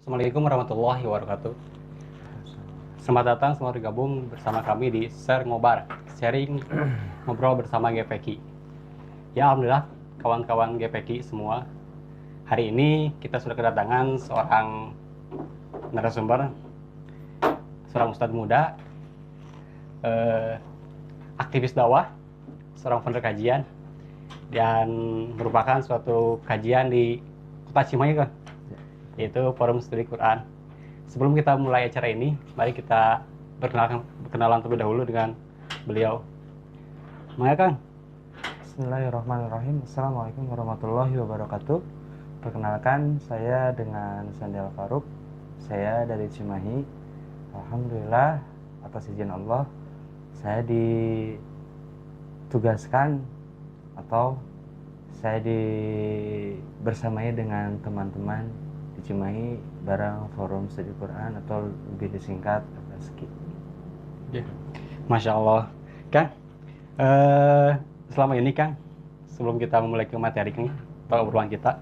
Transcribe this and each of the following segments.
Assalamualaikum warahmatullahi wabarakatuh. Selamat datang semua bergabung bersama kami di Share Ngobar, sharing ngobrol bersama GPK. Ya alhamdulillah kawan-kawan GPK semua. Hari ini kita sudah kedatangan seorang narasumber, seorang ustadz muda, aktivis dakwah, seorang founder kajian, dan merupakan suatu kajian di Kota Cimahi kan, yaitu Forum Studi Quran. Sebelum kita mulai acara ini, mari kita berkenalan terlebih dahulu dengan beliau. Maka Kang. Bismillahirrahmanirrahim. Assalamualaikum warahmatullahi wabarakatuh. Perkenalkan, saya dengan Sandi Al-Faruq. Saya dari Cimahi. Alhamdulillah, atas izin Allah, saya ditugaskan atau saya bersamanya dengan teman-teman di Cimahi bareng Forum Studi Quran atau lebih disingkat FSQ. Masya Allah. Kang, selama ini Kang, sebelum kita memulai ke materi Kang, atau obrolan kita,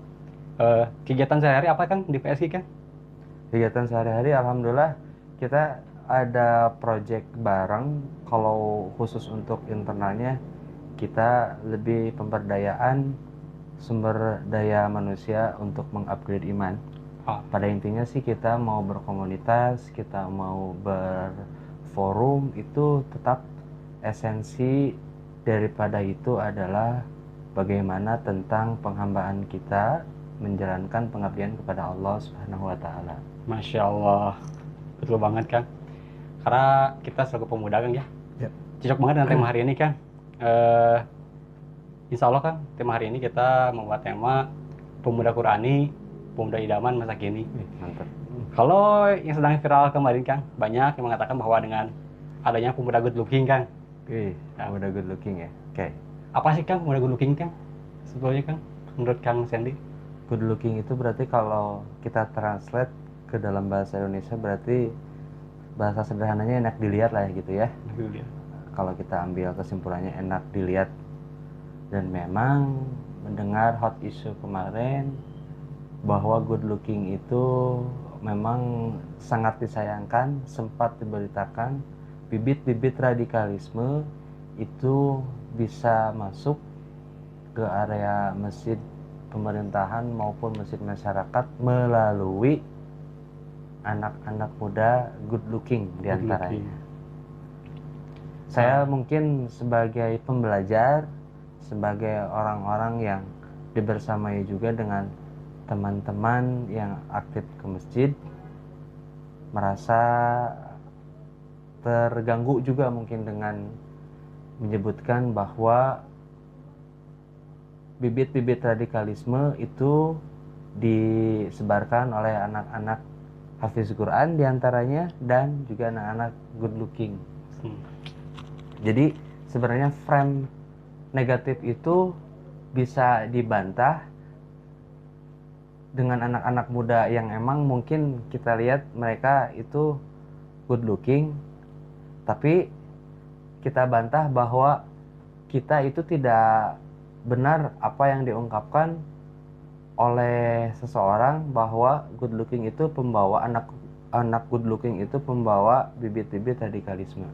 kegiatan sehari-hari apa Kang di PSQ Kang? Kegiatan sehari-hari alhamdulillah kita ada project bareng. Kalau khusus untuk internalnya kita lebih pemberdayaan sumber daya manusia untuk mengupgrade iman. Pada intinya sih kita mau berkomunitas, kita mau berforum, itu tetap esensi daripada itu adalah bagaimana tentang penghambaan kita menjalankan pengabdian kepada Allah Subhanahu wa taala. Masya Allah, betul banget Kang. Karena kita selaku pemuda Kang ya. Cocok banget dengan tema hari ini Kang. Insya Allah Kang, tema hari ini kita membuat tema pemuda Qurani, pemuda idaman masa kini. Mantap. Kalau yang sedang viral kemarin Kang, banyak yang mengatakan bahwa dengan adanya pemuda good looking Kang. Pemuda good looking ya. Oke. Apa sih Kang pemuda good looking Kang? Sebetulnya Kang, menurut Kang Sandy? Good looking itu berarti kalau kita translate ke dalam bahasa Indonesia berarti bahasa sederhananya enak dilihat lah gitu ya. Kalau kita ambil kesimpulannya enak dilihat. Dan memang mendengar hot issue kemarin bahwa good looking itu memang sangat disayangkan, sempat diberitakan bibit-bibit radikalisme itu bisa masuk ke area masjid pemerintahan maupun masjid masyarakat melalui anak-anak muda good looking diantaranya. Saya mungkin sebagai pembelajar, sebagai orang-orang yang dibersamai juga dengan teman-teman yang aktif ke masjid, merasa terganggu juga mungkin dengan menyebutkan bahwa bibit-bibit radikalisme itu disebarkan oleh anak-anak hafiz Quran diantaranya dan juga anak-anak good looking. Jadi sebenarnya frame negatif itu bisa dibantah dengan anak-anak muda yang emang mungkin kita lihat mereka itu good looking, tapi kita bantah bahwa kita itu tidak benar apa yang diungkapkan oleh seseorang bahwa good looking itu pembawa anak good looking itu pembawa bibit-bibit radikalisme.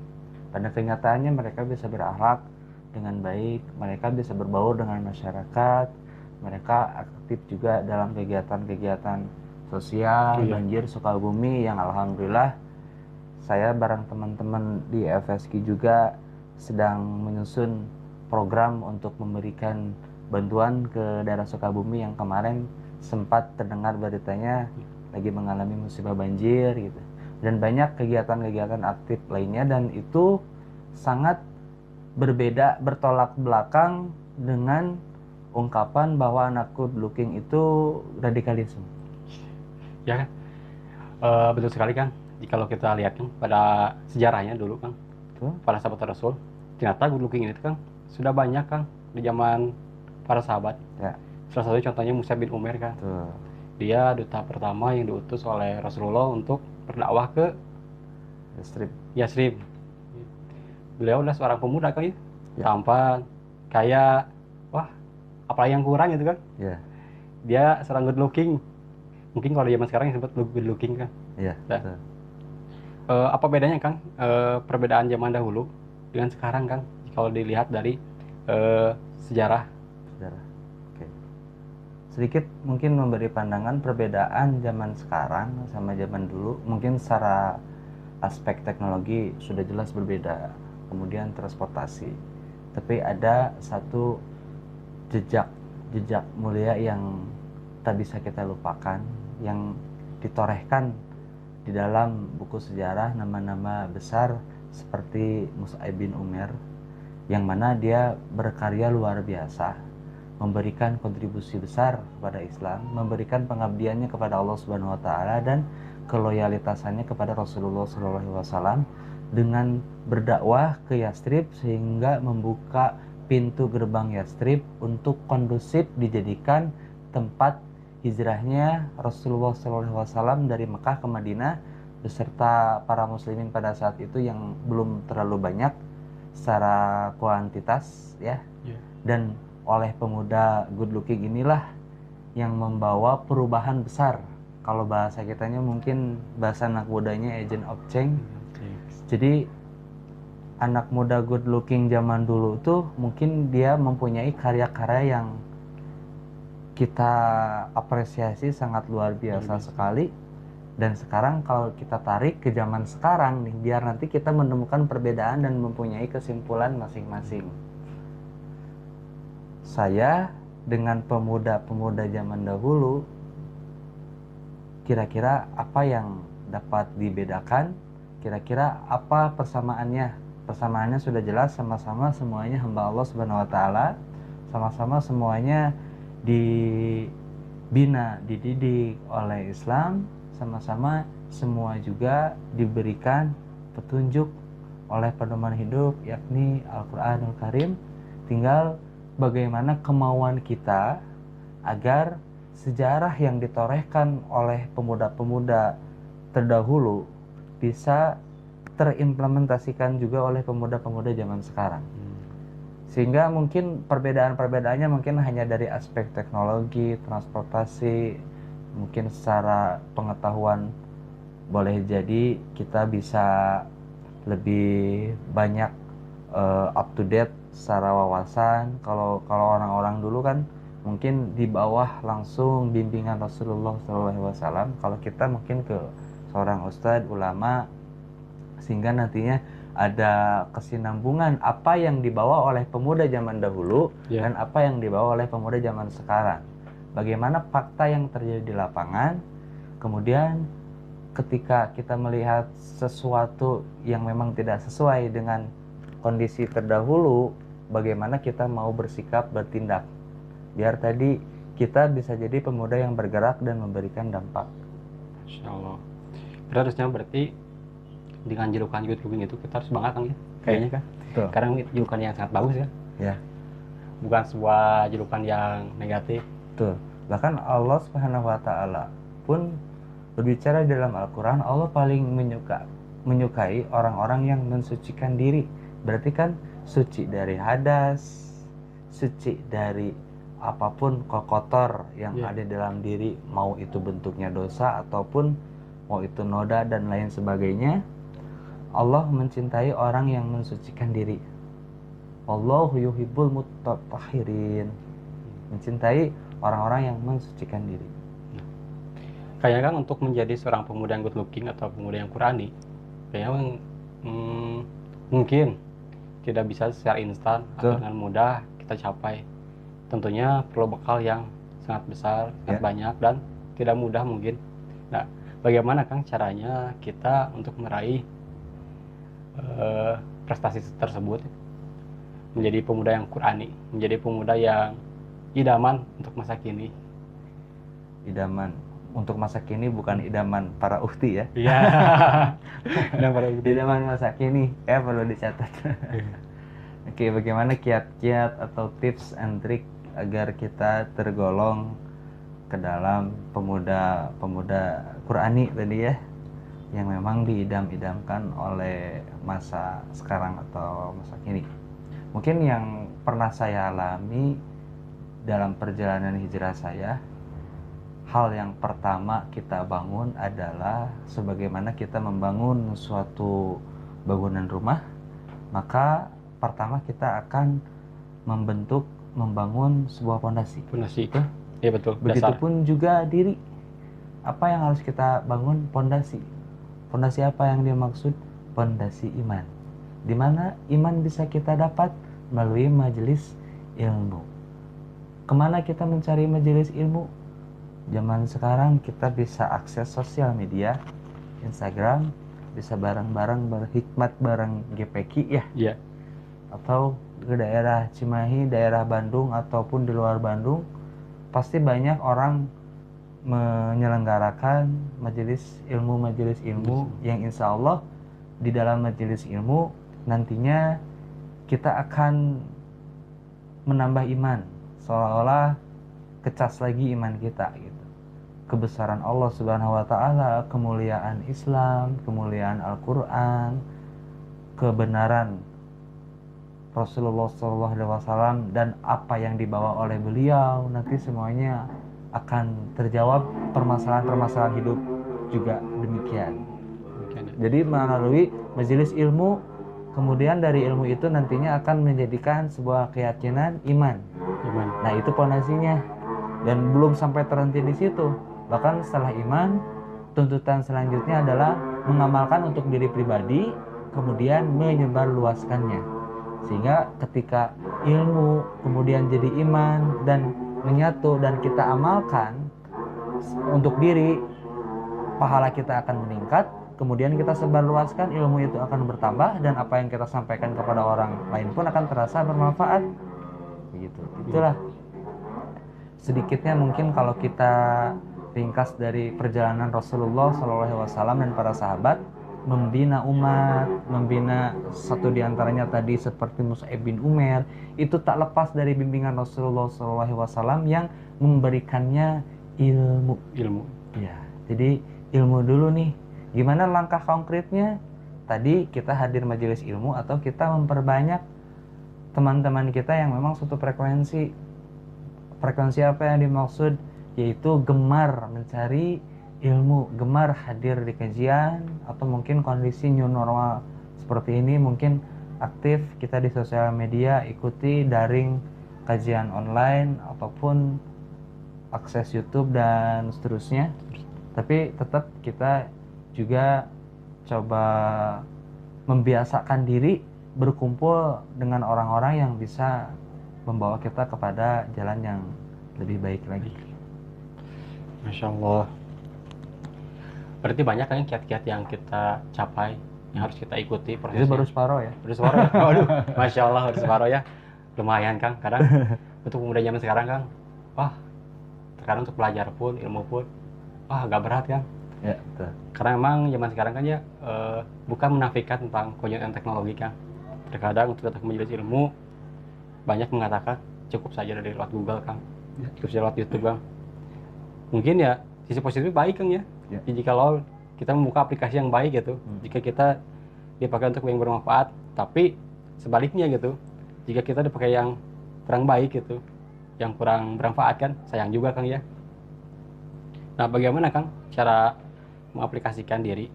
Pada kenyataannya mereka bisa berakhlak dengan baik, mereka bisa berbaur dengan masyarakat, mereka aktif juga dalam kegiatan-kegiatan sosial, banjir Sukabumi yang alhamdulillah saya bareng teman-teman di FSQ juga sedang menyusun program untuk memberikan bantuan ke daerah Sukabumi yang kemarin sempat terdengar beritanya lagi mengalami musibah banjir gitu. Dan banyak kegiatan-kegiatan aktif lainnya, dan itu sangat berbeda, bertolak belakang dengan ungkapan bahwa anak good looking itu radikalisme. Ya kan, betul sekali Kang. Jika kita lihat kan pada sejarahnya dulu Kang, para sahabat Rasul, ternyata good looking itu Kang sudah banyak Kang di zaman para sahabat. Ya. Salah satu contohnya Mus'ab bin Umair Kang. Dia duta pertama yang diutus oleh Rasulullah untuk berdakwah ke Yasrib. Beliau adalah seorang pemuda Kang ya. Tampan, kaya, wah, apa yang kurang gitu kan? Ya. Dia seorang good looking, Mungkin kalau zaman sekarang yang sempat good looking kan. Iya, Nah, betul. apa bedanya Kang, perbedaan zaman dahulu dengan sekarang Kang, kalau dilihat dari sejarah? Sejarah. Oke. Sedikit mungkin memberi pandangan perbedaan zaman sekarang sama zaman dulu. Mungkin secara aspek teknologi sudah jelas berbeda. Kemudian transportasi. Tapi ada satu jejak mulia yang tak bisa kita lupakan, yang ditorehkan di dalam buku sejarah nama-nama besar seperti Mus'ab bin Umair, yang mana dia berkarya luar biasa, memberikan kontribusi besar kepada Islam, memberikan pengabdiannya kepada Allah Subhanahu wa taala dan keloyalitasannya kepada Rasulullah SAW dengan berdakwah ke Yastrib sehingga membuka pintu gerbang Yastrib untuk kondusif dijadikan tempat hijrahnya Rasulullah SAW dari Mekah ke Madinah beserta para muslimin pada saat itu yang belum terlalu banyak secara kuantitas ya. Dan oleh pemuda good looking inilah yang membawa perubahan besar. Kalau bahasa kitanya mungkin bahasa anak mudanya agent of change. Jadi anak muda good looking zaman dulu tuh mungkin dia mempunyai karya-karya yang kita apresiasi sangat luar biasa sekali. Dan sekarang kalau kita tarik ke zaman sekarang nih, biar nanti kita menemukan perbedaan dan mempunyai kesimpulan masing-masing. Saya dengan pemuda-pemuda zaman dahulu, kira-kira apa yang dapat dibedakan? Kira-kira apa persamaannya? Persamaannya sudah jelas, sama-sama semuanya hamba Allah Subhanahu wa taala, sama-sama semuanya dibina, dididik oleh Islam, sama-sama semua juga diberikan petunjuk oleh pedoman hidup yakni Al-Qur'anul Karim. Tinggal bagaimana kemauan kita agar sejarah yang ditorehkan oleh pemuda-pemuda terdahulu bisa terimplementasikan juga oleh pemuda-pemuda zaman sekarang. Sehingga mungkin perbedaan-perbedaannya mungkin hanya dari aspek teknologi, transportasi, mungkin secara pengetahuan boleh jadi kita bisa lebih banyak up to date secara wawasan. Kalau orang-orang dulu kan mungkin di bawah langsung bimbingan Rasulullah SAW. Kalau kita mungkin ke seorang ustadz, ulama, sehingga nantinya ada kesinambungan apa yang dibawa oleh pemuda zaman dahulu dan apa yang dibawa oleh pemuda zaman sekarang. Bagaimana fakta yang terjadi di lapangan, kemudian ketika kita melihat sesuatu yang memang tidak sesuai dengan kondisi terdahulu, bagaimana kita mau bersikap, bertindak, biar tadi kita bisa jadi pemuda yang bergerak dan memberikan dampak. Insya Allah. Harusnya berarti dengan julukan good looking itu kita harus bangga kan ya, kayaknya kan. Betul. Karena julukan yang sangat bagus ya. Ya. Bukan sebuah julukan yang negatif. Betul. Bahkan Allah Subhanahu wa taala pun berbicara dalam Al-Qur'an, Allah paling menyukai orang-orang yang mensucikan diri. Berarti kan suci dari hadas, suci dari apapun kotor yang ada dalam diri, mau itu bentuknya dosa ataupun mau itu noda dan lain sebagainya. Allah mencintai orang yang mensucikan diri. Wallahu yuhibbul mutahhirin. Mencintai orang-orang yang mensucikan diri. Kayaknya kan untuk menjadi seorang pemuda yang good looking atau pemuda yang Qurani, kayaknya mungkin tidak bisa secara instan atau dengan mudah kita capai. Tentunya perlu bekal yang sangat besar, sangat banyak dan tidak mudah mungkin. Nah, bagaimana Kang caranya kita untuk meraih prestasi tersebut, menjadi pemuda yang Qurani, menjadi pemuda yang idaman untuk masa kini? Idaman untuk masa kini bukan idaman para ukti ya. Iya. Idaman masa kini ya perlu dicatat. Oke, bagaimana kiat-kiat atau tips and trick agar kita tergolong ke dalam pemuda Qurani tadi ya, yang memang diidam-idamkan oleh masa sekarang atau masa kini. Mungkin yang pernah saya alami dalam perjalanan hijrah saya, hal yang pertama kita bangun adalah sebagaimana kita membangun suatu bangunan rumah, maka pertama kita akan membangun sebuah fondasi. Fondasi. Betul? Iya betul. Dasar. Begitupun juga diri. Apa yang harus kita bangun? Fondasi. Fondasi apa yang dimaksud? Fondasi iman. Di mana iman bisa kita dapat melalui majelis ilmu. Kemana kita mencari majelis ilmu? Zaman sekarang kita bisa akses sosial media, Instagram, bisa bareng-bareng berhikmat bareng GPK ya. Iya. Atau ke daerah Cimahi, daerah Bandung ataupun di luar Bandung, pasti banyak orang menyelenggarakan majelis ilmu yang insya Allah di dalam majelis ilmu nantinya kita akan menambah iman, seolah-olah kecas lagi iman kita gitu. Kebesaran Allah Subhanahu wa taala, kemuliaan Islam, kemuliaan Al-Qur'an, kebenaran Rasulullah SAW dan apa yang dibawa oleh beliau, nanti semuanya akan terjawab. Permasalahan-permasalahan hidup juga demikian. Jadi melalui majelis ilmu, kemudian dari ilmu itu nantinya akan menjadikan sebuah keyakinan iman. Nah itu fondasinya, dan belum sampai terhenti di situ. Bahkan setelah iman, tuntutan selanjutnya adalah mengamalkan untuk diri pribadi, kemudian menyebarluaskannya. Sehingga ketika ilmu kemudian jadi iman dan menyatu dan kita amalkan untuk diri, pahala kita akan meningkat, kemudian kita sebarluaskan, ilmu itu akan bertambah, dan apa yang kita sampaikan kepada orang lain pun akan terasa bermanfaat. Begitu. Itulah sedikitnya mungkin kalau kita ringkas dari perjalanan Rasulullah SAW dan para sahabat membina umat, membina satu diantaranya tadi seperti Mus'ab bin Umair, itu tak lepas dari bimbingan Rasulullah SAW yang memberikannya ilmu. Ya, jadi ilmu dulu nih. Gimana langkah konkretnya? Tadi kita hadir majelis ilmu atau kita memperbanyak teman-teman kita yang memang satu frekuensi. Frekuensi apa yang dimaksud? Yaitu gemar mencari ilmu, gemar hadir di kajian, atau mungkin kondisi new normal seperti ini mungkin aktif kita di sosial media, ikuti daring kajian online ataupun akses YouTube dan seterusnya. Tapi tetap kita juga coba membiasakan diri berkumpul dengan orang-orang yang bisa membawa kita kepada jalan yang lebih baik lagi. Masya Allah. Berarti banyak kan kiat-kiat yang kita capai, yang harus kita ikuti prosesnya. Itu baru separuh ya? Baru separuh ya? Waduh, Masya Allah, baru separuh ya. Lumayan Kang, kadang untuk pemuda zaman sekarang Kang, wah terkadang untuk belajar pun, ilmu pun, wah agak berat Kang. Ya, betul. Karena emang zaman sekarang kan ya bukan menafikan tentang kemajuan teknologi Kang. Terkadang untuk datang ke majelis ilmu, banyak mengatakan cukup saja dari lewat Google Kang, cukup saja lewat YouTube Kang. Mungkin ya sisi positif baik Kang ya. Jika kalau kita membuka aplikasi yang baik gitu, jika kita dipakai untuk yang bermanfaat, tapi sebaliknya gitu, jika kita dipakai yang kurang baik gitu, yang kurang bermanfaat kan, sayang juga Kang ya. Nah bagaimana Kang cara mengaplikasikan diri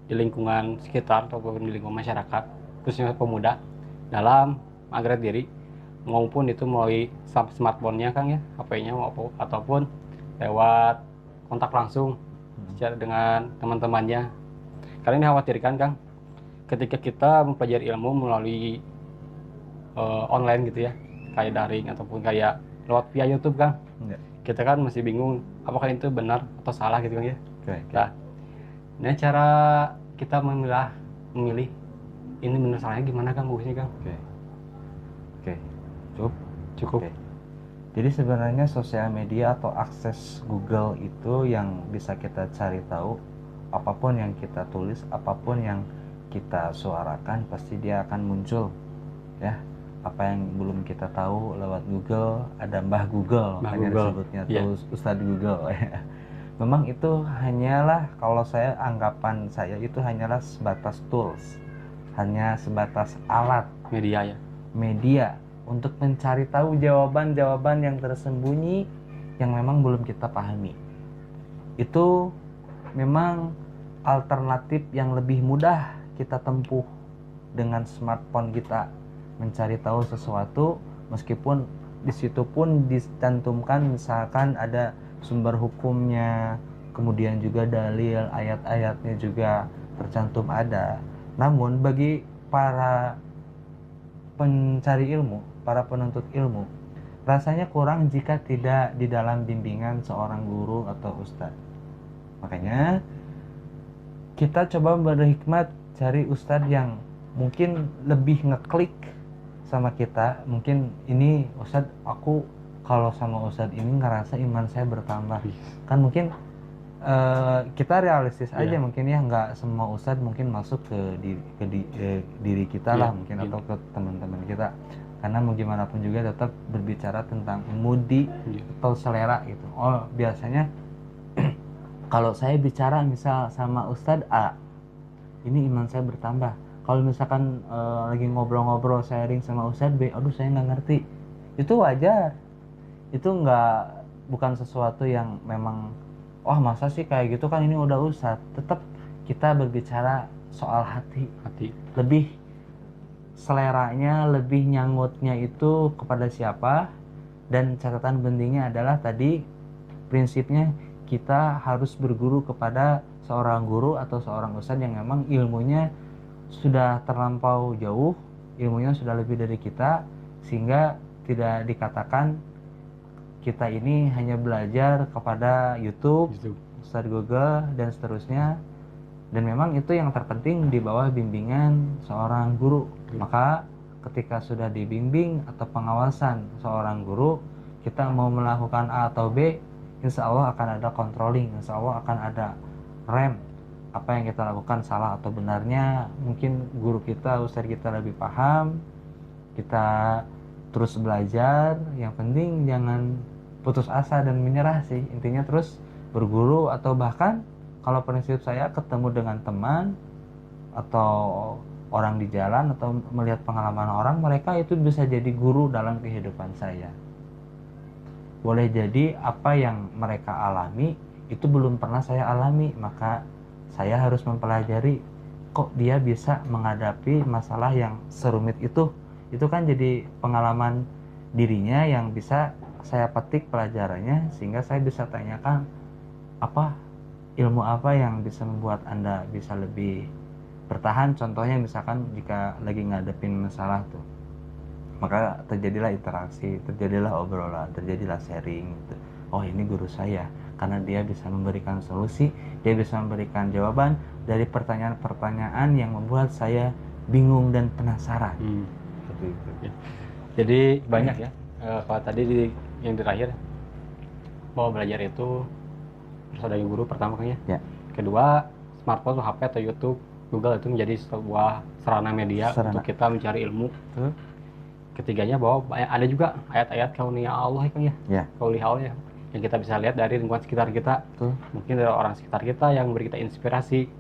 di lingkungan sekitar ataupun di lingkungan masyarakat, khususnya pemuda, dalam mengupgrade diri, maupun itu melalui smartphone-nya Kang ya, HP-nya ataupun lewat kontak langsung secara dengan teman-temannya. Karena ini khawatirkan Kang, ketika kita mempelajari ilmu melalui online gitu ya, kayak daring ataupun kayak lewat via YouTube Kang, kita kan masih bingung apakah itu benar atau salah gitu Kang ya. Nah cara kita memilih ini benar salahnya gimana Kang, bagusnya Kang? Oke. Cukup. Okay. Jadi sebenarnya sosial media atau akses Google itu yang bisa kita cari tahu, apapun yang kita tulis, apapun yang kita suarakan pasti dia akan muncul ya. Apa yang belum kita tahu lewat Google, ada Mbah Google, makanya disebutnya tuh Ustadz Google ya. Memang itu hanyalah, kalau saya anggapan saya itu hanyalah sebatas tools, hanya sebatas alat media untuk mencari tahu jawaban-jawaban yang tersembunyi yang memang belum kita pahami. itu memang alternatif yang lebih mudah kita tempuh dengan smartphone kita mencari tahu sesuatu, meskipun di situ pun dicantumkan misalkan ada sumber hukumnya, kemudian juga dalil ayat-ayatnya juga tercantum ada. Namun bagi para pencari ilmu, para penuntut ilmu, rasanya kurang jika tidak di dalam bimbingan seorang guru atau ustadz. Makanya kita coba berhikmat cari ustadz yang mungkin lebih ngeklik sama kita. Mungkin ini ustadz, aku kalau sama ustadz ini ngerasa iman saya bertambah. Kan mungkin kita realistis aja, mungkin ya, nggak semua ustadz mungkin masuk ke diri kita lah mungkin, atau ke teman-teman kita, karena mau gimana pun juga tetap berbicara tentang mudi atau selera gitu. Oh biasanya kalau saya bicara misal sama ustadz A, ini iman saya bertambah. Kalau misalkan lagi ngobrol-ngobrol sharing sama ustadz B, aduh saya nggak ngerti. Itu wajar, itu bukan sesuatu yang memang wah masa sih kayak gitu, kan ini udah ustadz. Tetap kita berbicara soal hati. Lebih seleranya, lebih nyangutnya itu kepada siapa. Dan catatan pentingnya adalah tadi prinsipnya kita harus berguru kepada seorang guru atau seorang ustadz yang memang ilmunya sudah terlampau jauh, ilmunya sudah lebih dari kita, sehingga tidak dikatakan kita ini hanya belajar kepada YouTube, Ustadz Google, dan seterusnya. Dan memang itu yang terpenting di bawah bimbingan seorang guru. Maka ketika sudah dibimbing atau pengawasan seorang guru, kita mau melakukan A atau B, insya Allah akan ada controlling, insya Allah akan ada rem. Apa yang kita lakukan salah atau benarnya, mungkin guru kita, ustadz kita lebih paham. Kita terus belajar, yang penting jangan putus asa dan menyerah sih. Intinya terus berguru, atau bahkan kalau prinsip saya ketemu dengan teman atau orang di jalan atau melihat pengalaman orang, mereka itu bisa jadi guru dalam kehidupan saya. Boleh jadi apa yang mereka alami itu belum pernah saya alami, maka saya harus mempelajari kok dia bisa menghadapi masalah yang serumit itu. Itu kan jadi pengalaman dirinya yang bisa saya petik pelajarannya, sehingga saya bisa tanyakan ilmu apa yang bisa membuat Anda bisa lebih bertahan. Contohnya misalkan jika lagi ngadepin masalah tuh, maka terjadilah interaksi, terjadilah obrolan, terjadilah sharing gitu. Oh ini guru saya, karena dia bisa memberikan solusi, dia bisa memberikan jawaban dari pertanyaan-pertanyaan yang membuat saya bingung dan penasaran. Seperti itu. Jadi banyak ya. Kalau tadi yang terakhir, bahwa belajar itu harus ada guru pertama kan ya. Kedua, smartphone, HP atau YouTube, Google itu menjadi sebuah sarana media untuk kita mencari ilmu. Ketiganya bahwa ada juga ayat-ayat kauliah Allah kan ya. Kauliah Allah ya, yang kita bisa lihat dari lingkungan sekitar kita. Mungkin dari orang sekitar kita yang memberi kita inspirasi,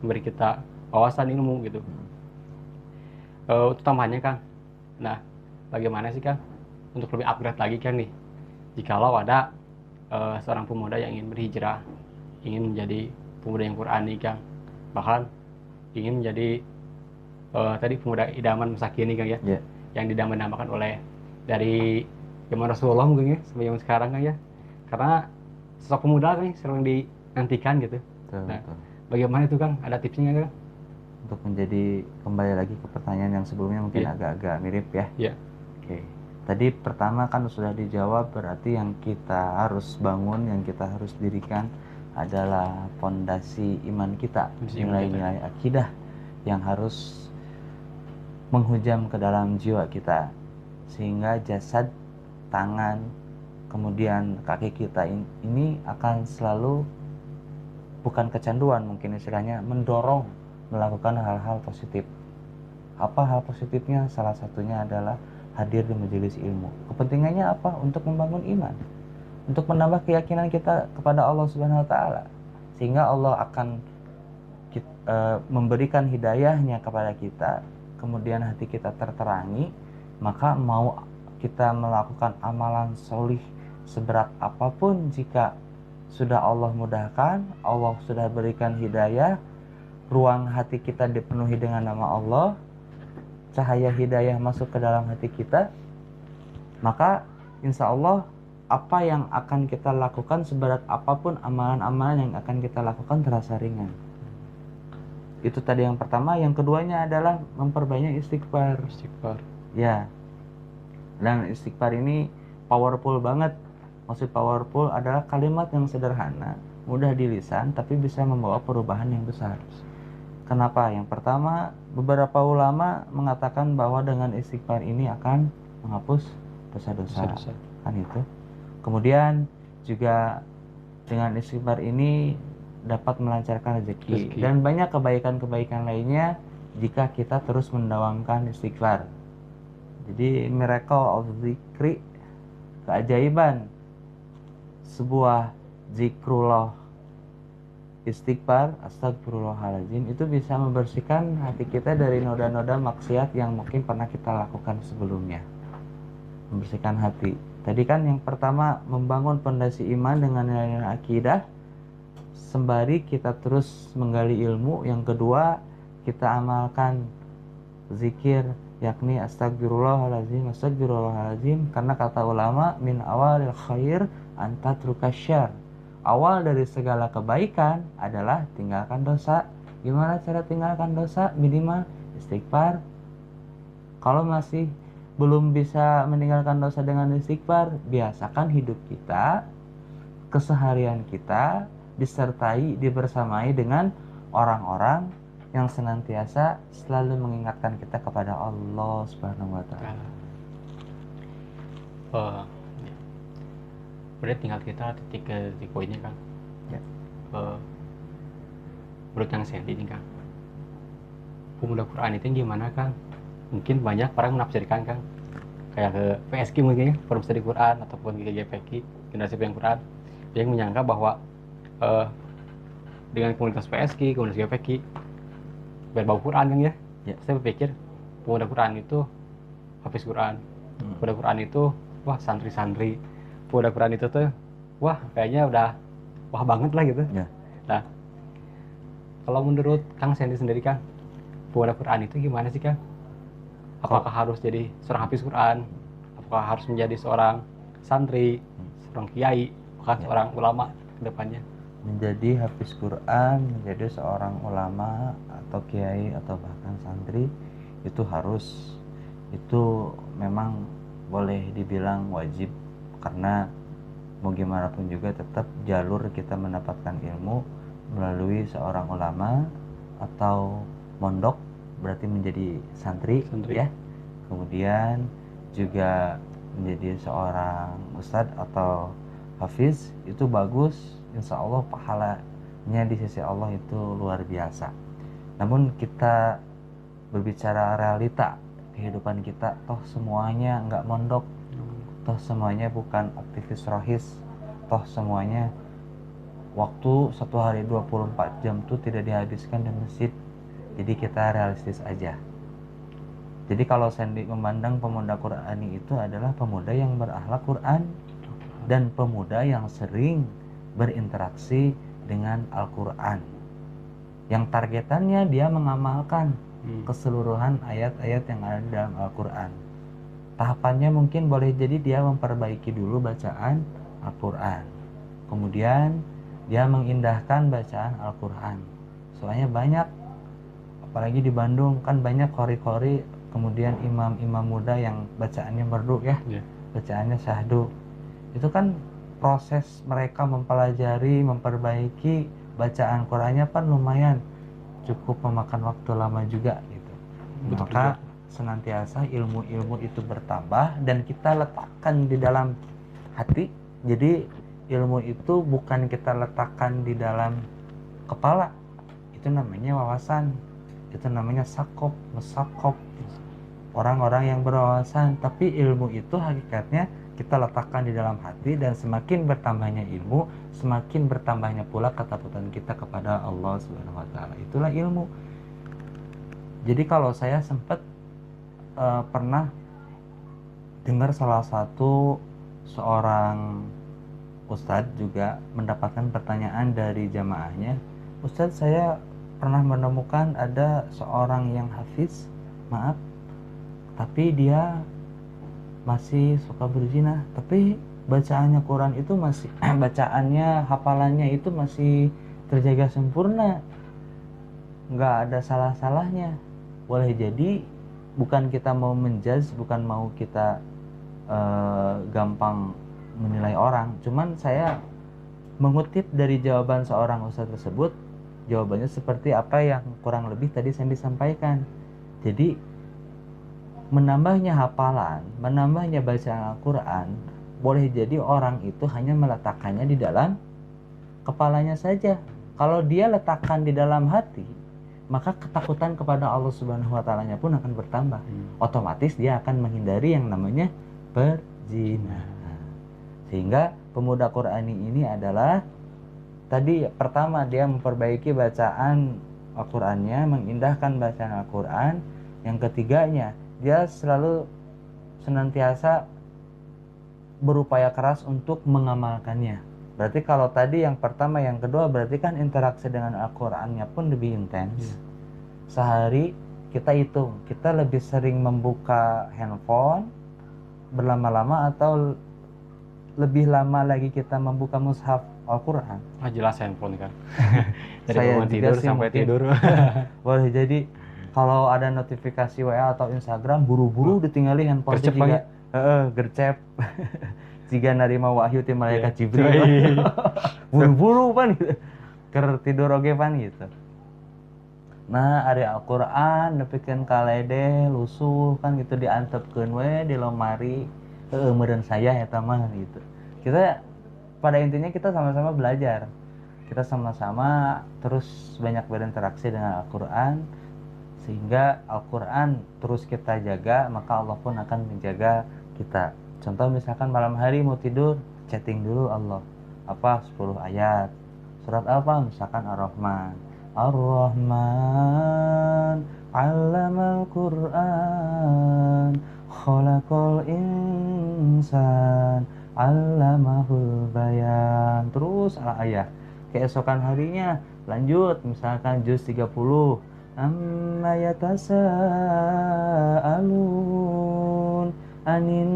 memberi kita wawasan ilmu gitu. Itu tambahannya Kang. Nah, bagaimana sih Kang untuk lebih upgrade lagi kan nih, jikalau ada seorang pemuda yang ingin berhijrah, ingin menjadi pemuda yang Qur'ani Kang, bahkan ingin menjadi tadi pemuda idaman masa kini Kang ya, yang didambakan oleh dari zaman Rasulullah mungkin ya, sampai zaman sekarang Kang ya, karena sosok pemuda kan sering dinantikan gitu. Nah, bagaimana itu Kang, ada tipsnya Kang? Untuk menjadi, kembali lagi ke pertanyaan yang sebelumnya mungkin agak-agak mirip ya. Oke. Tadi pertama kan sudah dijawab, berarti yang kita harus bangun, yang kita harus dirikan adalah fondasi iman kita, nilai-nilai akidah yang harus menghujam ke dalam jiwa kita, sehingga jasad, tangan, kemudian kaki kita ini akan selalu, bukan kecanduan mungkin istilahnya, mendorong melakukan hal-hal positif. Apa hal positifnya? Salah satunya adalah hadir di majelis ilmu. Kepentingannya apa? Untuk membangun iman, untuk menambah keyakinan kita kepada Allah Subhanahu wa taala, sehingga Allah akan memberikan hidayahnya kepada kita, kemudian hati kita terterangi, maka mau kita melakukan amalan solih seberat apapun, jika sudah Allah mudahkan, Allah sudah berikan hidayah, ruang hati kita dipenuhi dengan nama Allah, cahaya hidayah masuk ke dalam hati kita, maka insya Allah apa yang akan kita lakukan, seberat apapun amalan-amalan yang akan kita lakukan, terasa ringan. Itu tadi yang pertama. Yang keduanya adalah memperbanyak istighfar. Istighfar. Ya, dan istighfar ini powerful banget. Maksud powerful adalah kalimat yang sederhana, mudah di lisan, tapi bisa membawa perubahan yang besar. Kenapa? Yang pertama, beberapa ulama mengatakan bahwa dengan istighfar ini akan menghapus dosa-dosa. Kan itu. Kemudian juga dengan istighfar ini dapat melancarkan rezeki. Dan banyak kebaikan-kebaikan lainnya jika kita terus mendawamkan istighfar. Jadi miracle of zikri, keajaiban sebuah zikrullah istighfar, astagfirullahaladzim, itu bisa membersihkan hati kita dari noda-noda maksiat yang mungkin pernah kita lakukan sebelumnya. Membersihkan hati. Tadi kan yang pertama membangun fondasi iman dengan nilai-nilai akidah, sembari kita terus menggali ilmu. Yang kedua, kita amalkan zikir, yakni astagfirullahaladzim, astagfirullahaladzim, karena kata ulama min awalil khair anta trukasyar. Awal dari segala kebaikan adalah tinggalkan dosa. Gimana cara tinggalkan dosa? Minimal istighfar. Kalau masih belum bisa meninggalkan dosa dengan istighfar, biasakan hidup kita, keseharian kita dibersamai dengan orang-orang yang senantiasa selalu mengingatkan kita kepada Allah Subhanahu wa taala. Berarti tinggal kita titik poinnya kan. Ya. Menurut Kang Sandy ini kan, pemuda Quran itu gimana kan? Mungkin banyak orang menafsirkan kan, kayak ke PSG mungkin, Forum Studi Quran ataupun ke GPQ, Generasi Yang Quran, yang menyangka bahwa dengan komunitas PSG, komunitas GPQ berbau Quran kan ya. Saya berpikir pemuda Quran itu hafiz Quran, pemuda Quran itu wah santri-santri, pemuda Quran itu tuh wah kayaknya udah wah banget lah gitu. Nah, kalau menurut Kang Sandy sendiri kan, pemuda Quran itu gimana sih Kang? Apakah harus jadi seorang hafiz Quran? Apakah harus menjadi seorang santri, seorang kiai, bukan seorang ulama ke depannya? Menjadi hafiz Quran, menjadi seorang ulama atau kiai atau bahkan santri itu harus, itu memang boleh dibilang wajib, karena mau gimana pun juga tetap jalur kita mendapatkan ilmu melalui seorang ulama atau mondok, berarti menjadi santri. Ya. Kemudian juga menjadi seorang ustadz atau hafiz, itu bagus. Insya Allah pahalanya di sisi Allah itu luar biasa. Namun kita berbicara realita kehidupan kita, toh semuanya nggak mondok, toh semuanya bukan aktivis rohis, toh semuanya waktu satu hari 24 jam tuh tidak dihabiskan di masjid. Jadi kita realistis aja. Jadi kalau Sandy memandang pemuda Qurani itu adalah pemuda yang berakhlak Quran dan pemuda yang sering berinteraksi dengan Al-Quran, yang targetannya dia mengamalkan keseluruhan ayat-ayat yang ada dalam Al-Quran. Tahapannya mungkin boleh jadi dia memperbaiki dulu bacaan Al-Quran, kemudian dia mengindahkan bacaan Al-Quran. Soalnya banyak, apalagi di Bandung kan banyak qori-qori, kemudian imam-imam muda yang bacaannya merdu ya, bacaannya syahdu. Itu kan proses mereka mempelajari, memperbaiki bacaan Qurannya kan lumayan cukup memakan waktu lama juga gitu. Maka senantiasa ilmu-ilmu itu bertambah dan kita letakkan di dalam hati. Jadi ilmu itu bukan kita letakkan di dalam kepala, itu namanya wawasan, itu namanya sakop, mesakop, orang-orang yang berwawasan. Tapi ilmu itu hakikatnya kita letakkan di dalam hati, dan semakin bertambahnya ilmu, semakin bertambahnya pula ketakutan kita kepada Allah Subhanahu wa taala. Itulah ilmu. Jadi kalau saya sempat pernah dengar salah satu seorang Ustadz juga mendapatkan pertanyaan dari jamaahnya, Ustadz saya pernah menemukan ada seorang yang hafiz, maaf, tapi dia masih suka berzina, tapi bacaannya Quran itu masih bacaannya, hafalannya itu masih terjaga sempurna, nggak ada salah-salahnya. Boleh jadi bukan kita mau menjudge, bukan mau kita gampang menilai orang, cuman saya mengutip dari jawaban seorang ustadz tersebut, jawabannya seperti apa yang kurang lebih tadi saya disampaikan. Jadi menambahnya hafalan, menambahnya bacaan Al-Quran, boleh jadi orang itu hanya meletakkannya di dalam kepalanya saja. Kalau dia letakkan di dalam hati, maka ketakutan kepada Allah Subhanahu wa Ta'ala-nya pun akan bertambah. Otomatis dia akan menghindari yang namanya perzinahan. Sehingga pemuda Qurani ini adalah tadi pertama dia memperbaiki bacaan Al-Qur'annya, mengindahkan bacaan Al-Qur'an. Yang ketiganya, dia selalu senantiasa berupaya keras untuk mengamalkannya. Berarti kalau tadi yang pertama, yang kedua, berarti kan interaksi dengan Al-Qur'annya pun lebih intens. Sehari kita hitung, kita lebih sering membuka handphone berlama-lama atau lebih lama lagi kita membuka mushaf Al-Quran? Jelas handphone kan. Dari Saya bangun juga tidur sih sampai mungkin. tidur. Boleh jadi kalau ada notifikasi WA atau Instagram, buru-buru ditinggali handphone Gercep juga. Gercep. Jika narima wahyu ti malaikat Jibril. Buru-buru pan gitu. Ker tidur oge pan gitu. Nah, ari Al-Qur'an nepikeun kalede lusuh kan gitu, diantepkeun we di lemari. Meureun saya eta mah gitu. Kita pada intinya kita sama-sama belajar. Kita sama-sama terus banyak berinteraksi dengan Al-Qur'an, sehingga Al-Qur'an terus kita jaga, maka Allah pun akan menjaga kita. Contoh misalkan malam hari mau tidur, chatting dulu Allah. Apa 10 ayat. Surat apa? Misalkan Ar-Rahman. Ar-Rahman 'allamal Qur'an, khalaqal insan, 'allamahul bayan. Terus ayat. Keesokan harinya lanjut misalkan juz 30. Amma yatasaalun anin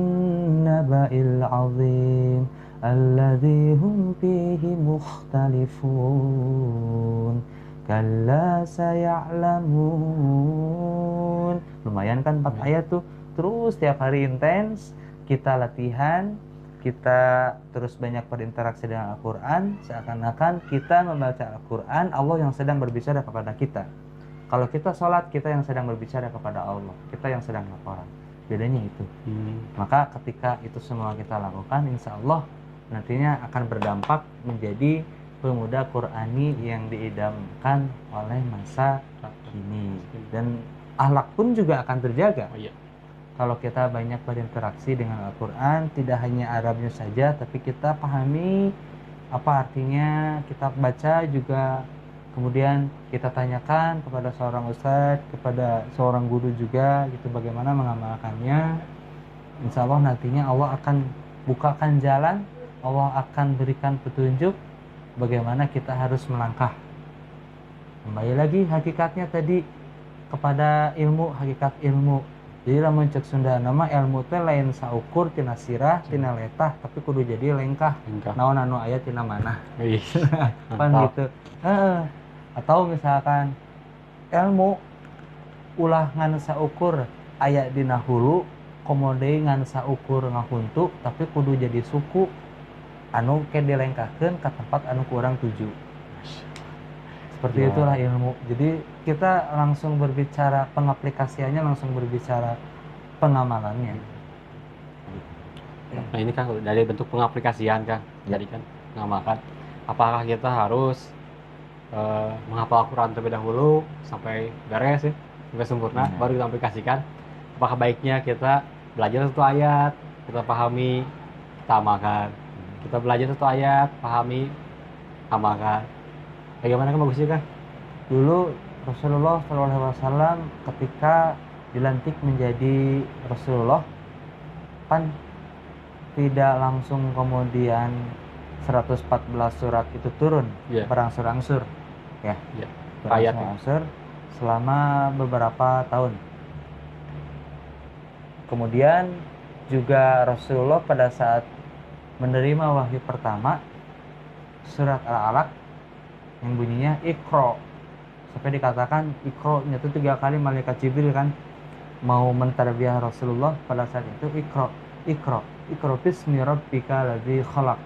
naba'il 'azim alladzi hum fihi mukhtalifun. Kalla saya'lamun. Lumayan kan 4 ayat tuh. Terus tiap hari intens kita latihan, kita terus banyak berinteraksi dengan Al-Quran, seakan-akan kita membaca Al-Quran, Allah yang sedang berbicara kepada kita. Kalau kita sholat, kita yang sedang berbicara kepada Allah, kita yang sedang laporan. Bedanya itu. Maka ketika itu semua kita lakukan, insya Allah nantinya akan berdampak menjadi pemuda Qurani yang diidamkan oleh masa kini, dan akhlak pun juga akan terjaga. Kalau kita banyak berinteraksi dengan Al-Quran, tidak hanya Arabnya saja, tapi kita pahami apa artinya, kita baca juga, kemudian kita tanyakan kepada seorang ustadz, kepada seorang guru juga, gitu, bagaimana mengamalkannya. Insya Allah nantinya Allah akan bukakan jalan, Allah akan berikan petunjuk bagaimana kita harus melangkah. Kembali lagi hakikatnya tadi kepada ilmu, hakikat ilmu. Jadi lamun cek Sunda nama ilmu teh lain saukur tina sirah, tina letah, tapi kudu jadi lengkah. Naon anu aya tina manah. Pan gitu. Atau misalkan ilmu ulah ngan saukur aya dina hulu, komode ngan saukur ngahuntu, tapi kudu jadi suku anu ke dilengkahkeun ka tempat anu kurang tuju. Seperti itulah ilmu. Jadi kita langsung berbicara pengaplikasiannya, langsung berbicara pengamalannya. Nah ini kan dari bentuk pengaplikasian kan, jadi kan mengamalkan. Apakah kita harus menghafal Al-Quran terlebih dahulu sampai beres ya, sampai sempurna, baru kita aplikasikan? Apakah baiknya kita belajar satu ayat, kita pahami, kita amalkan? Kita belajar satu ayat, pahami, amalkan. Bagaimana kan bagusnya kan? Dulu Rasulullah SAW ketika dilantik menjadi Rasulullah, kan tidak langsung kemudian 114 surat itu turun Iya. berangsur-angsur ya. Iya. Ayat. Berangsur-angsur selama beberapa tahun. Kemudian juga Rasulullah pada saat menerima wahyu pertama surat Al-Alaq yang bunyinya Iqra, sampai dikatakan Iqra itu 3 kali malaikat Jibril kan mau mentarbiyah Rasulullah pada saat itu. Iqra bismi rabbika ladzi khalaq,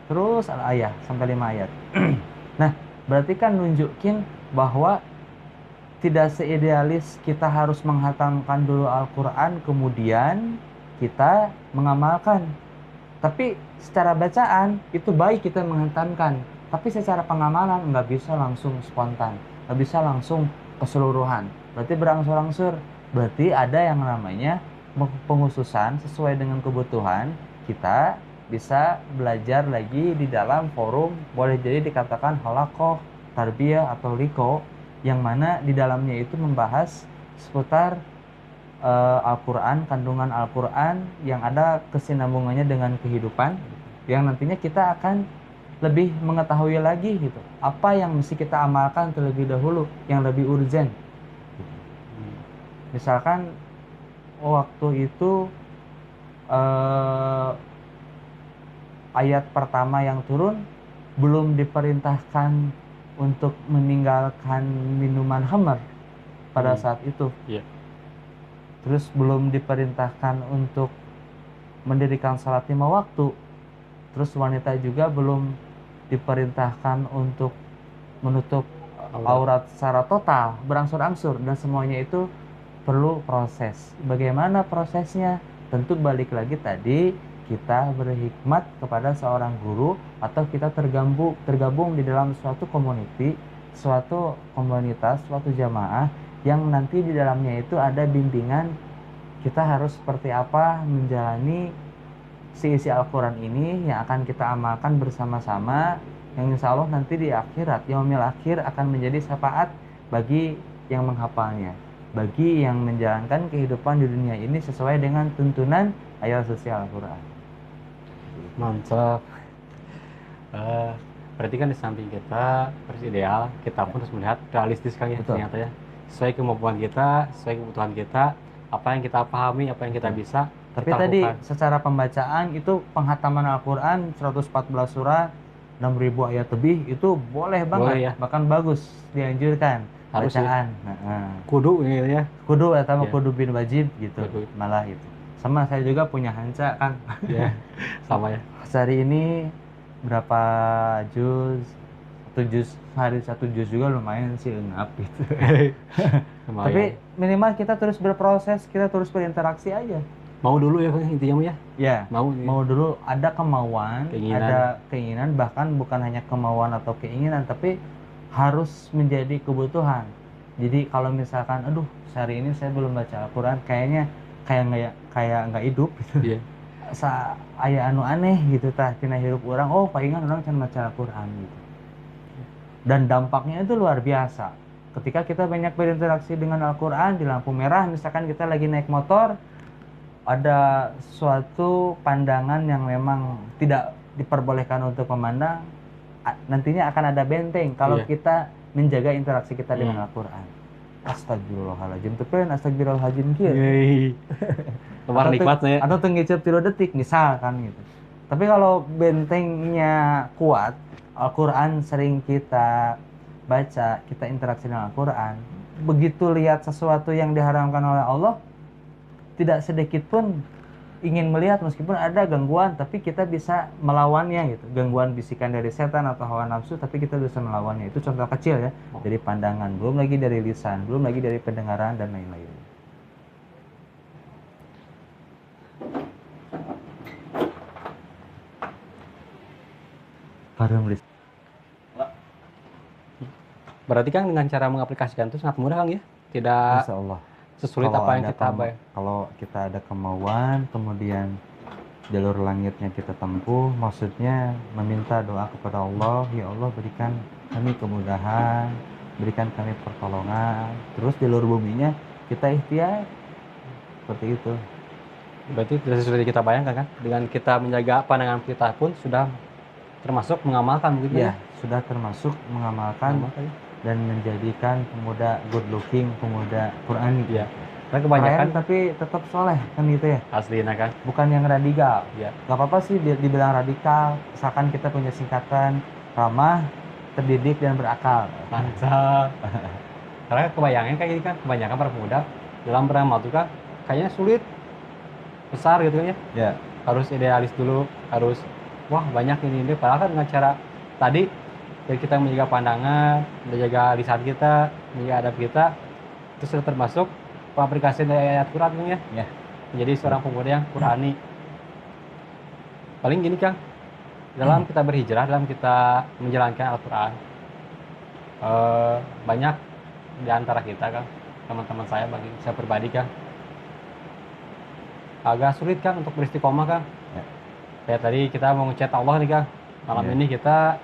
terus al-ayah sampai 5 ayat. Nah, berarti kan nunjukin bahwa tidak seidealis kita harus menghatamkan dulu Al-Quran kemudian kita mengamalkan. Tapi secara bacaan itu baik kita menghatamkan, tapi secara pengamalan nggak bisa langsung spontan, nggak bisa langsung keseluruhan. Berarti berangsur-angsur. Berarti ada yang namanya penghususan sesuai dengan kebutuhan. Kita bisa belajar lagi di dalam forum, boleh jadi dikatakan halaqah, tarbiyah atau liko, yang mana di dalamnya itu membahas seputar Al-Quran, kandungan Al-Quran yang ada kesinambungannya dengan kehidupan, yang nantinya kita akan lebih mengetahui lagi gitu, apa yang mesti kita amalkan terlebih dahulu, yang lebih urgent. Misalkan waktu itu ayat pertama yang turun belum diperintahkan untuk meninggalkan minuman khamar pada saat itu. Iya. Terus belum diperintahkan untuk mendirikan salat 5 waktu. Terus wanita juga belum diperintahkan untuk menutup aurat secara total, berangsur-angsur, dan semuanya itu perlu proses. Bagaimana prosesnya? Tentu balik lagi tadi, kita berhikmat kepada seorang guru atau kita tergabung di dalam suatu community, suatu komunitas, suatu jamaah yang nanti di dalamnya itu ada bimbingan kita harus seperti apa menjalani isi Al-Quran ini yang akan kita amalkan bersama-sama, yang insya Allah nanti di akhirat, yaumil akhir akan menjadi syafaat bagi yang menghafalnya, bagi yang menjalankan kehidupan di dunia ini sesuai dengan tuntunan ayat suci Al-Quran. Mantap. Berarti kan di samping kita harus ideal, kita pun harus melihat realistis kali ya. Betul. Ternyata ya, sesuai kemampuan kita, sesuai kebutuhan kita, apa yang kita pahami, apa yang kita bisa. Tapi kita tadi lakukan. secara pembacaan itu penghataman Al-Quran 114 surat 6.000 ayat lebih itu boleh banget, Boleh ya. bahkan bagus, dianjurkan Harus bacaan. Kudu gitu ya. Kudu atau Ya. kudu bin wajib gitu. Kudu. Malah itu. Sama saya juga punya hanca kan. Ya, sama ya. Sehari ini berapa juz? 1 juz, hari 1 juz juga lumayan sih, ngap gitu. Lumayan. Tapi minimal kita terus berproses, kita terus berinteraksi aja. Mau dulu ya intinya ya. Ya, Mau dulu ada kemauan, Keinginan. ada keinginan, bahkan bukan hanya kemauan atau keinginan, tapi harus menjadi kebutuhan. Jadi kalau misalkan, aduh, sehari ini saya belum baca Al-Quran, kayaknya kayak nggak hidup gitu. Iya. Aya anu aneh gitu tah tina hirup orang, oh palingan orang can baca Al-Quran gitu. Dan dampaknya itu luar biasa. Ketika kita banyak berinteraksi dengan Al-Quran di lampu merah, misalkan kita lagi naik motor, ada suatu pandangan yang memang tidak diperbolehkan untuk memandang, nantinya akan ada benteng kalau Iya. kita menjaga interaksi kita dengan Al-Quran. Astagfirullahaladzim, tepen astagfirullahaladzim kieu. Yeay. Lemar nikmatnya. Atau tenggecep 3 detik misalkan gitu. Tapi kalau bentengnya kuat, Al-Quran sering kita baca, kita interaksi dengan Al-Quran, begitu lihat sesuatu yang diharamkan oleh Allah, tidak sedikit pun ingin melihat, meskipun ada gangguan, tapi kita bisa melawannya gitu. Gangguan bisikan dari setan atau hawa nafsu, tapi kita bisa melawannya. Itu contoh kecil ya, dari pandangan, belum lagi dari lisan, belum lagi dari pendengaran dan lain-lain. Berarti kan dengan cara mengaplikasikan itu sangat mudah Kang ya. Tidak Insya Allah. sesulit Kalau apa yang ada kita bayang. Kalau kita ada kemauan, kemudian jalur langitnya kita tempuh, maksudnya meminta doa kepada Allah, ya Allah berikan kami kemudahan, berikan kami pertolongan, terus jalur buminya kita ikhtiar, seperti itu. Berarti tidak sesulit kita bayangkan kan. Dengan kita menjaga pandangan kita pun sudah termasuk mengamalkan begitu Ya, sudah termasuk mengamalkan Mengamalkan. dan menjadikan pemuda good looking, pemuda Qurani. Iya. Karena kebanyakan Keren tapi tetap soleh kan gitu ya. aslinya kan. Bukan yang radikal. Iya. Gak apa-apa sih dibilang radikal, misalkan kita punya singkatan ramah, terdidik dan berakal. Mantap. Karena kebayangin kayak gini kan, kebanyakan para pemuda dalam beramal tuh kan kayaknya sulit, besar gitu kan ya. Ya. Harus idealis dulu, harus wah banyak ini. Padahal kan dengan cara tadi dari kita menjaga pandangan, menjaga lisan kita, menjaga adab kita, itu sudah termasuk aplikasi dari ayat Quran kan ya. Ya. Menjadi seorang pemuda yang Qurani. Paling gini Kang, dalam kita berhijrah, dalam kita menjalankan Al-Quran, banyak di antara kita Kang, teman-teman saya, bagi saya pribadi Kang, agak sulit Kang untuk beristiqomah Kang. Ya. Kayak tadi kita mau ngechat Allah nih Kang, malam Ya. ini kita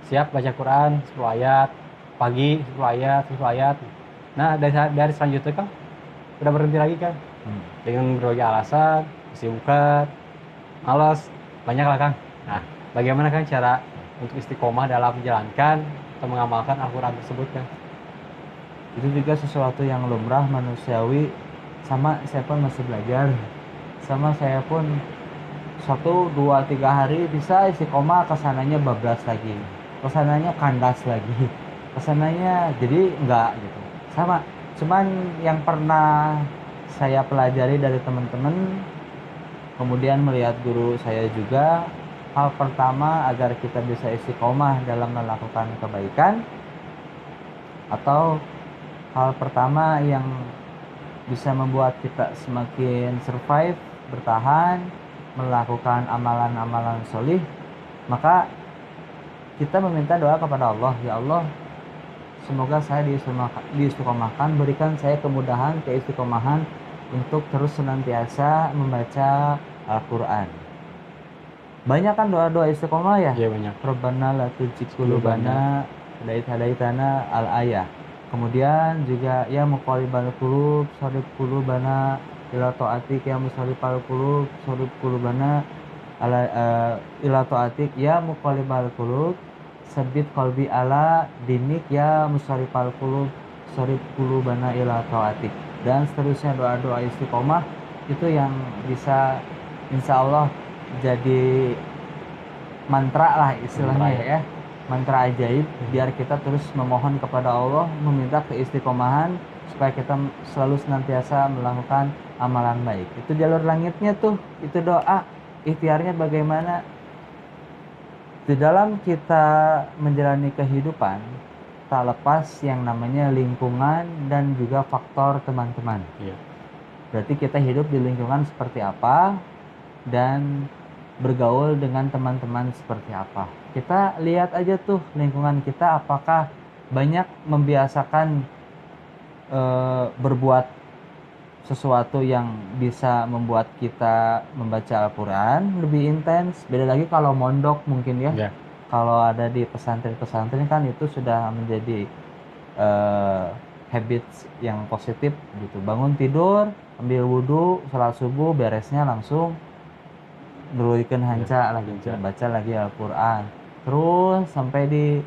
siap baca Quran 10 ayat, pagi 10 ayat, 10 ayat. Nah dari selanjutnya Kang, udah berhenti lagi Kang, dengan berbagai alasan, kesibukan, malas, banyak lah Kang. Nah, bagaimana Kang cara untuk istiqomah dalam menjalankan atau mengamalkan Al-Quran tersebut Kang? Itu juga sesuatu yang lumrah, manusiawi. Sama saya pun masih belajar. Sama saya pun 1, 2, 3 hari bisa istiqomah, kesananya bablas lagi, kesananya kandas lagi, kesananya jadi enggak gitu. Sama, cuman yang pernah saya pelajari dari teman-teman, kemudian melihat guru saya juga, hal pertama agar kita bisa istiqomah dalam melakukan kebaikan, atau hal pertama yang bisa membuat kita semakin survive, bertahan, melakukan amalan-amalan solih, maka kita meminta doa kepada Allah. Ya Allah, semoga saya diistiqomahkan, berikan saya kemudahan, keistiqomahan untuk terus senantiasa membaca Al-Quran. Banyak kan doa-doa istiqomah ya? Iya banyak. Rabbana la tuzigh qulubana hadaitsana al-ayah. Kemudian juga ya muqallibal qulub sharif qulubana ila taatik, ya musarrifal qulub sharif qulubana ila taatik, ya muqallibal qulub sabit qalbi ala dinik, ya musarrifal qulub sharif qulubana ila taatik. Dan seterusnya doa-doa istiqomah itu yang bisa insya Allah jadi mantra lah istilahnya ya, mantra ajaib, biar kita terus memohon kepada Allah, meminta keistiqomahan supaya kita selalu senantiasa melakukan amalan baik. Itu jalur langitnya tuh, itu doa. Ikhtiarnya bagaimana? Di dalam kita menjalani kehidupan, tak lepas yang namanya lingkungan dan juga faktor teman-teman. Iya. Berarti kita hidup di lingkungan seperti apa dan bergaul dengan teman-teman seperti apa. Kita lihat aja tuh lingkungan kita, apakah banyak membiasakan berbuat sesuatu yang bisa membuat kita membaca Al-Quran lebih intens. Beda lagi kalau mondok mungkin ya. Iya. Kalau ada di pesantren-pesantren kan itu sudah menjadi habits yang positif gitu. Bangun tidur, ambil wudhu, sholat subuh, beresnya langsung nuruikan hanca lagi, baca lagi Al-Quran, terus sampai di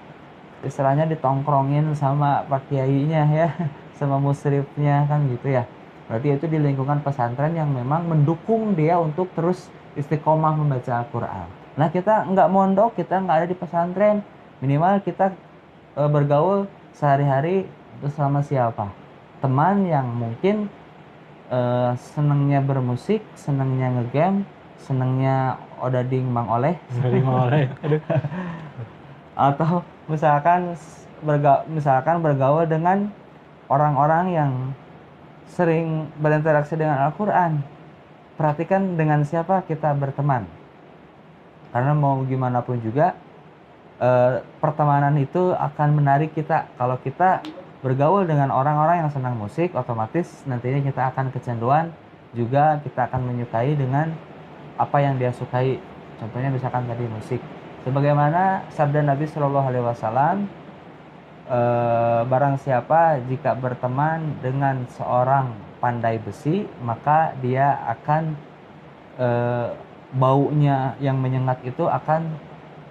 istilahnya ditongkrongin sama pak kiainya ya, sama musyrifnya kan gitu ya. Berarti itu di lingkungan pesantren yang memang mendukung dia untuk terus istiqomah membaca Al-Quran. Nah kita nggak mondok, kita nggak ada di pesantren, minimal kita bergaul sehari-hari bersama siapa? Teman yang mungkin senangnya bermusik, senangnya ngegame, senangnya odading Mang Oleh, Aduh. atau misalkan bergaul dengan orang-orang yang sering berinteraksi dengan Al-Quran. Perhatikan dengan siapa kita berteman, karena mau gimana pun juga pertemanan itu akan menarik kita. Kalau kita bergaul dengan orang-orang yang senang musik, otomatis nantinya kita akan kecanduan, juga kita akan menyukai dengan apa yang dia sukai. Contohnya misalkan tadi musik. Sebagaimana sabda Nabi Shallallahu Alaihi Wasallam, barang siapa jika berteman dengan seorang pandai besi, maka dia akan baunya yang menyengat itu akan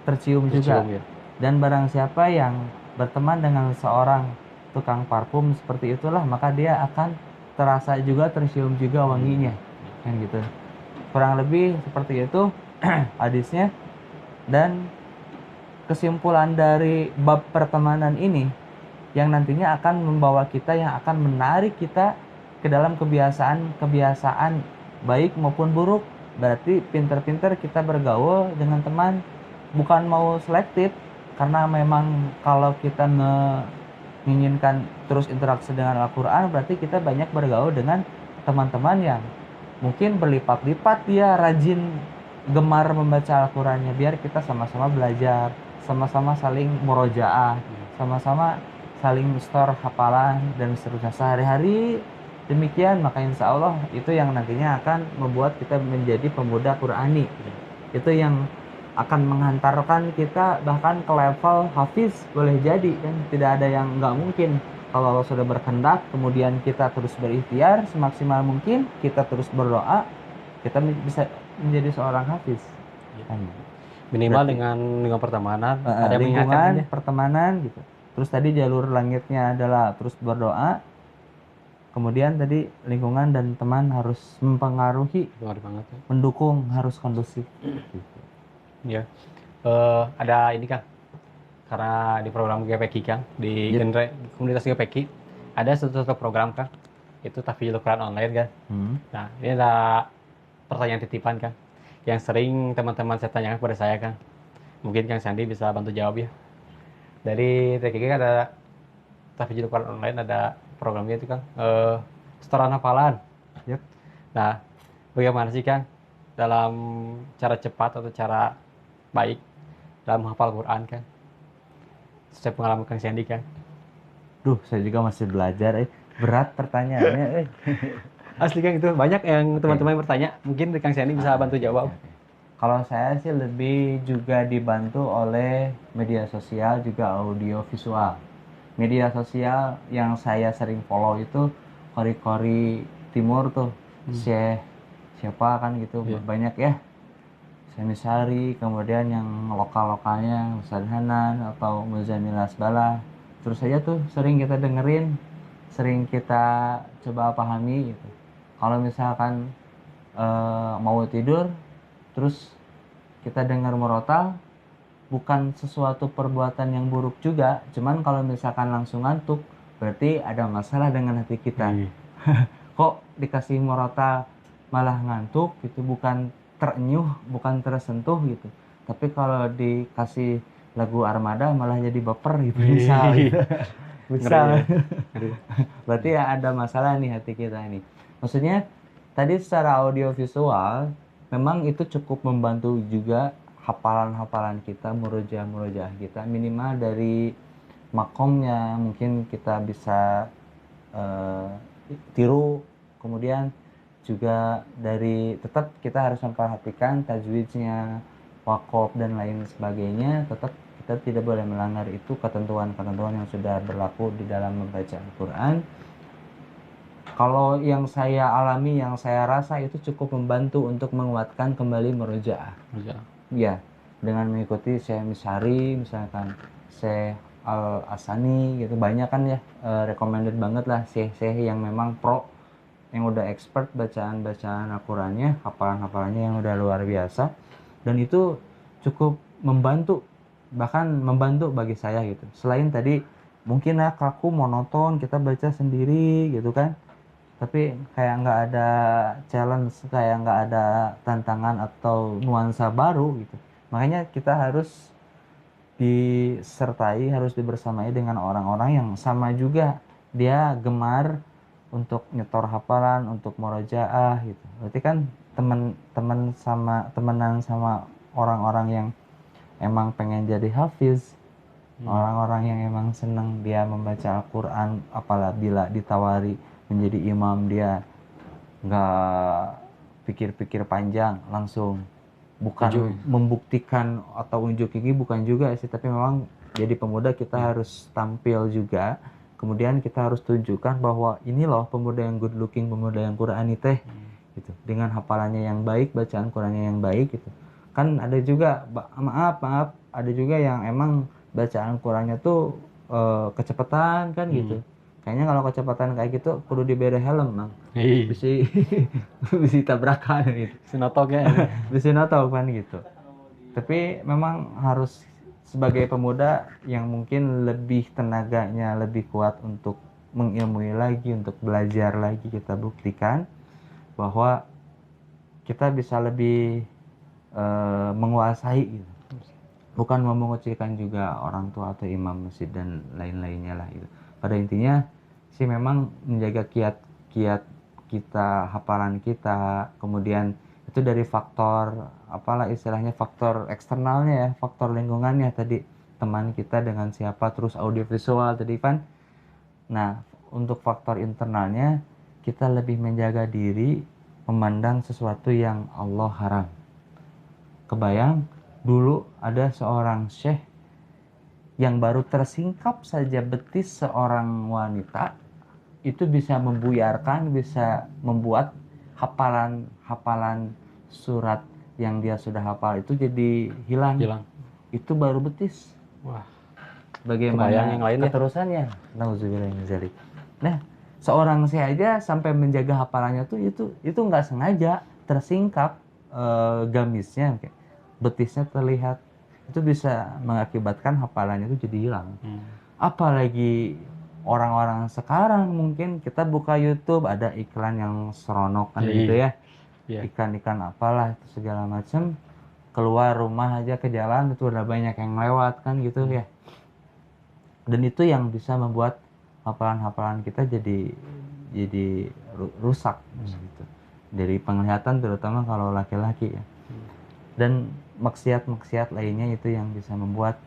tercium juga. Ya. Dan barang siapa yang berteman dengan seorang tukang parfum seperti itulah, maka dia akan terasa juga, tercium juga wanginya, kan gitu. Kurang lebih seperti itu hadisnya. Dan kesimpulan dari bab pertemanan ini yang nantinya akan membawa kita, yang akan menarik kita ke dalam kebiasaan baik maupun buruk. Berarti pinter-pinter kita bergaul dengan teman, bukan mau selektif, karena memang kalau kita menginginkan terus interaksi dengan Al-Quran, berarti kita banyak bergaul dengan teman-teman yang mungkin berlipat-lipat dia rajin gemar membaca Al-Qurannya, biar kita sama-sama belajar, sama-sama saling murojaah, sama-sama saling store hafalan dan seterusnya sehari-hari demikian. Maka insya Allah itu yang nantinya akan membuat kita menjadi pemuda Qurani. Itu yang akan menghantarkan kita bahkan ke level hafiz, boleh jadi kan. Tidak ada yang nggak mungkin. Kalau Allah sudah berkehendak, kemudian kita terus berikhtiar semaksimal mungkin, kita terus berdoa, kita bisa menjadi seorang hafiz. Minimal Berarti, dengan pertemanan, ada lingkungan, pertemanan gitu. Terus tadi jalur langitnya adalah terus berdoa. Kemudian tadi lingkungan dan teman harus mempengaruhi, banget, ya. mendukung, harus kondusif. Gitu. Ya, ada ini Kang, karena di program GPK Kang, di genre komunitas GPK ada satu program Kang, itu tahfidzul Quran online kan. Nah, ini ada pertanyaan titipan Kang, yang sering teman-teman saya tanyakan kepada saya Kang. Mungkin Kang Sandi bisa bantu jawab ya. Dari TKG kan ada tahfidzul Quran online, ada programnya itu Kang, setoran hafalan. Yep. Nah, bagaimana sih Kang dalam cara cepat atau cara baik dalam menghafal Quran Kang? Sesuai pengalaman Kang Sandi Kang. Duh, saya juga masih belajar. Berat pertanyaannya. Asli Kang, itu banyak yang teman-teman bertanya. Mungkin Kang Sandi bisa bantu jawab. Kalau saya sih lebih juga dibantu oleh media sosial, juga audio visual. Media sosial yang saya sering follow itu Kori-Kori Timur tuh, Syekh siapa kan gitu, banyak ya. Syekh Misari, kemudian yang lokal-lokalnya Ustaz Hanan atau Muzamil Asbalah. Terus saja tuh sering kita dengerin, sering kita coba pahami gitu. Kalau misalkan mau tidur, terus kita dengar murotal, bukan sesuatu perbuatan yang buruk juga, cuman kalau misalkan langsung ngantuk, berarti ada masalah dengan hati kita. Kok dikasih murotal malah ngantuk gitu, bukan terenyuh, bukan tersentuh gitu. Tapi kalau dikasih lagu Armada malah jadi baper gitu, misal gitu. Misal. Berarti ya ada masalah nih hati kita ini. Maksudnya tadi secara audio visual memang itu cukup membantu juga hafalan-hafalan kita, murojaah kita, minimal dari makomnya mungkin kita bisa tiru. Kemudian juga dari, tetap kita harus memperhatikan tajwidnya, waqaf dan lain sebagainya. Tetap kita tidak boleh melanggar itu ketentuan-ketentuan yang sudah berlaku di dalam membaca Al-Quran. Kalau yang saya alami, yang saya rasa itu cukup membantu untuk menguatkan kembali murojaah. Ya, dengan mengikuti Syekh Misari, misalkan Syekh Al-Asani gitu, banyak kan ya, recommended banget lah Syekh-Syekh yang memang pro, yang udah expert bacaan-bacaan Al-Qurannya, hafalan-hafalannya yang udah luar biasa. Dan itu cukup membantu, bahkan membantu bagi saya gitu. Selain tadi mungkin ya kaku, monoton, kita baca sendiri gitu kan, tapi kayak nggak ada challenge, kayak nggak ada tantangan atau nuansa baru gitu. Makanya kita harus disertai, harus dibersamai dengan orang-orang yang sama juga, dia gemar untuk nyetor hafalan, untuk murojaah gitu. Berarti kan temenan sama orang-orang yang emang pengen jadi hafiz, orang-orang yang emang senang dia membaca Al-Quran, apabila ditawari menjadi imam, dia nggak pikir-pikir panjang, langsung. Bukan membuktikan atau unjuk gigi, bukan juga sih, tapi memang jadi pemuda kita harus tampil juga. Kemudian kita harus tunjukkan bahwa ini loh pemuda yang good looking, pemuda yang Qur'ani teh gitu. Dengan hafalannya yang baik, bacaan Qur'annya yang baik gitu. Kan ada juga maaf ada juga yang emang bacaan Qurannya tuh kecepatan kan gitu. Kayaknya kalau kecepatan kayak gitu kudu diberi helm, Mang. Bisa bisa tabrakan gitu. Sinotok ya. Bisa tahu kan gitu. Tapi memang harus sebagai pemuda yang mungkin lebih tenaganya lebih kuat untuk mengilmui lagi, untuk belajar lagi, kita buktikan bahwa kita bisa lebih menguasai gitu. Bukan mau mengucilkan juga orang tua atau imam masjid dan lain-lainnya lah gitu. Pada intinya sih memang menjaga kiat-kiat kita, hafalan kita, kemudian itu dari faktor apalah istilahnya, faktor eksternalnya ya, faktor lingkungannya tadi, teman kita dengan siapa, terus audiovisual tadi kan. Nah, untuk faktor internalnya kita lebih menjaga diri memandang sesuatu yang Allah haram. Kebayang dulu ada seorang syekh yang baru tersingkap saja betis seorang wanita itu bisa membuyarkan, bisa membuat hafalan surat yang dia sudah hafal itu jadi hilang. Itu baru betis. Wah. Bagaimana yang lain keterusannya? Nauzubillah min dzalik. Nah, seorang saya aja sampai menjaga hafalannya tuh itu nggak sengaja tersingkap gamisnya, betisnya terlihat, itu bisa mengakibatkan hafalannya itu jadi hilang. Apalagi orang-orang sekarang, mungkin kita buka YouTube ada iklan yang seronok kan gitu ya, ikan-ikan apalah itu segala macam, keluar rumah aja ke jalan itu udah banyak yang lewat kan gitu ya. Dan itu yang bisa membuat hafalan-hafalan kita jadi rusak gitu. Dari penglihatan terutama kalau laki-laki ya. Dan maksiat-maksiat lainnya itu yang bisa membuat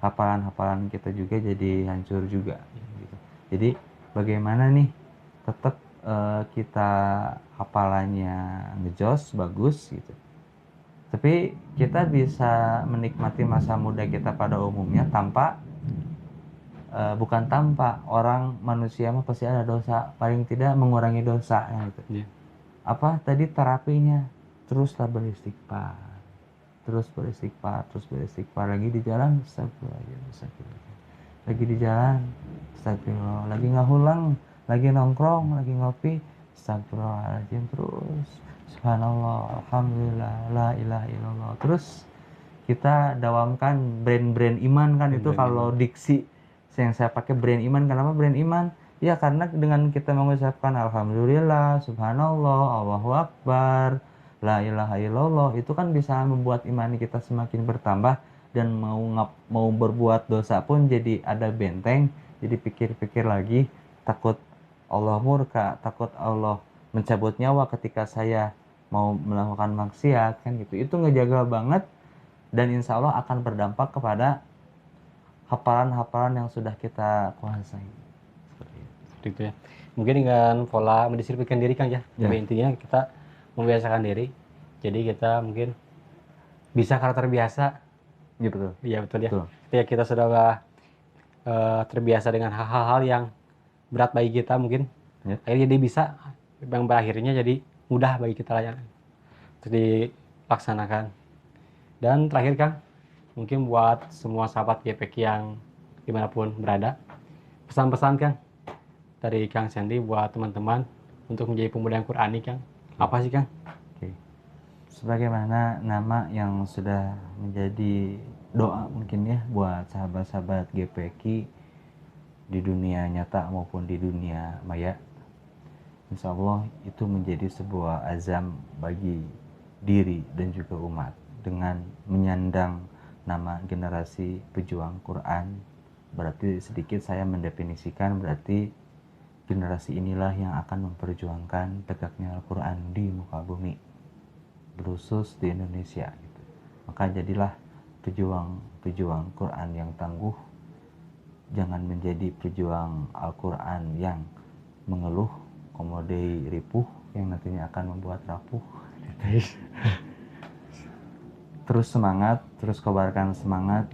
hafalan-hafalan kita juga jadi hancur juga gitu. Jadi bagaimana nih tetap kita hafalannya ngejos bagus gitu. Tapi kita bisa menikmati masa muda kita pada umumnya tanpa bukan tanpa, orang manusia mah pasti ada dosa, paling tidak mengurangi dosa gitu. Apa tadi terapinya? Teruslah beristighfar, terus beristighfar, lagi di jalan astagfirullah, lagi di jalan astagfirullah, lagi ngahulang, lagi nongkrong, lagi ngopi astagfirullahaladzim, terus subhanallah, alhamdulillah, la ilaha illallah. Terus kita dawamkan brand iman kan, itu kalau diksi yang saya pakai brand iman. Kenapa brand iman? Ya karena dengan kita mengucapkan alhamdulillah, subhanallah, Allahu akbar, la ilaha illallah, itu kan bisa membuat iman kita semakin bertambah, dan mau berbuat dosa pun jadi ada benteng. Jadi pikir-pikir lagi, takut Allah murka, takut Allah mencabut nyawa ketika saya mau melakukan maksiat kan gitu. Itu ngejaga banget, dan insya Allah akan berdampak kepada hafalan-hafalan yang sudah kita kuasai. Seperti itu ya. Mungkin dengan pola mendisiplinkan diri kan ya. Jadi intinya kita membiasakan diri. Jadi kita mungkin bisa karakter biasa. Iya betul. Iya betul ya. Ketika kita sudah terbiasa dengan hal-hal yang berat bagi kita mungkin, akhirnya jadi bisa, yang berakhirnya jadi mudah bagi kita lah ya. Terus dilaksanakan. Dan terakhir kan, mungkin buat semua sahabat GPK yang dimanapun berada, pesan-pesan kan dari Kang Sandy buat teman-teman untuk menjadi pemuda yang Qurani, Kang. Apa sih, Kang? Sebagaimana nama yang sudah menjadi doa mungkin ya buat sahabat-sahabat GPK di dunia nyata maupun di dunia maya, insya Allah itu menjadi sebuah azam bagi diri dan juga umat dengan menyandang nama generasi pejuang Quran. Berarti sedikit saya mendefinisikan, berarti generasi inilah yang akan memperjuangkan tegaknya Al-Quran di muka bumi, berusus di Indonesia gitu. Maka jadilah pejuang Quran yang tangguh, jangan menjadi pejuang Al-Quran yang mengeluh, komodei ripuh yang nantinya akan membuat rapuh. Terus semangat, terus kobarkan semangat.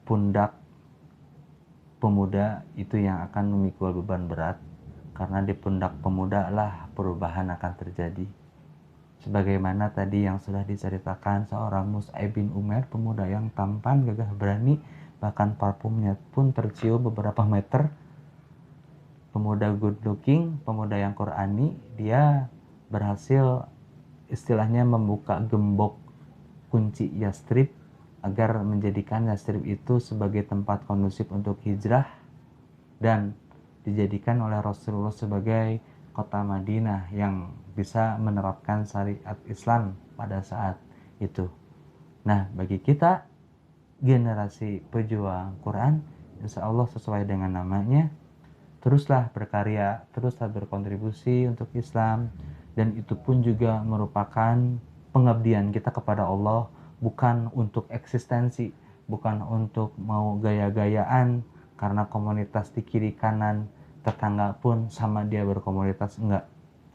Pundak pemuda itu yang akan memikul beban berat, karena di pundak pemuda lah perubahan akan terjadi. Sebagaimana tadi yang sudah diceritakan, seorang Mus'ab bin Umair, pemuda yang tampan, gagah berani, bahkan parfumnya pun tercium beberapa meter. Pemuda good looking, pemuda yang Qurani, dia berhasil istilahnya membuka gembok kunci Yastrib agar menjadikan Yastrib itu sebagai tempat kondusif untuk hijrah dan dijadikan oleh Rasulullah sebagai kota Madinah yang bisa menerapkan syariat Islam pada saat itu. Nah, bagi kita generasi pejuang Quran, insya Allah sesuai dengan namanya, teruslah berkarya, teruslah berkontribusi untuk Islam, dan itu pun juga merupakan pengabdian kita kepada Allah, bukan untuk eksistensi, bukan untuk mau gaya-gayaan karena komunitas di kiri kanan tetangga pun sama dia berkomunitas, enggak.